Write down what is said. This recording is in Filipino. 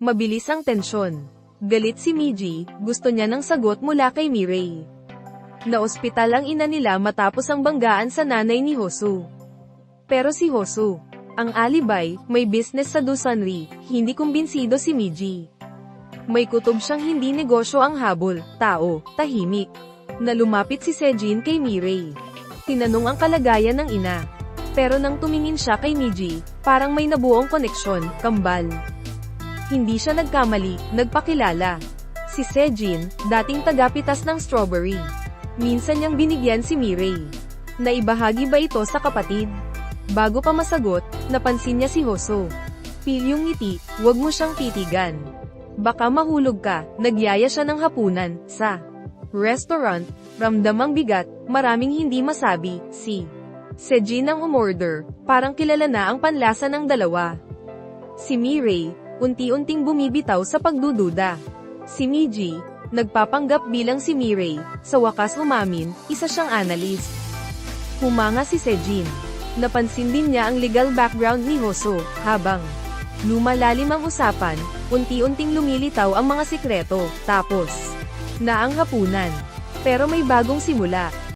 Mabilis ang tensyon. Galit si Miji, gusto niya ng sagot mula kay Mirei. Naospital ang ina nila matapos ang banggaan sa nanay ni Hosu. Pero si Hosu, ang alibay, may business sa Dusanri, hindi kumbinsido si Miji. May kutob siyang hindi negosyo ang habol, tao, tahimik. Na lumapit si Sejin kay Mirei. Tinanong ang kalagayan ng ina. Pero nang tumingin siya kay Miji, parang may nabuong koneksyon, kambal. Hindi siya nagkamali, nagpakilala. Si Sejin, dating tagapitas ng strawberry. Minsan niyang binigyan si Mirei. Naibahagi ba ito sa kapatid? Bago pa masagot, napansin niya si Hoso. Pilyong ngiti, wag mo siyang titigan. Baka mahulog ka, nagyaya siya ng hapunan, sa restaurant, ramdam ang bigat, maraming hindi masabi, si Sejin ang umorder, parang kilala na ang panlasa ng dalawa. Si Mirei, unti-unting bumibitaw sa pagdududa. Si Miji, nagpapanggap bilang si Mirei, sa wakas umamin, isa siyang analyst. Humanga si Sejin. Napansin din niya ang legal background ni Hoso, habang lumalalim ang usapan, unti-unting lumilitaw ang mga sikreto, tapos na ang hapunan. Pero may bagong simula.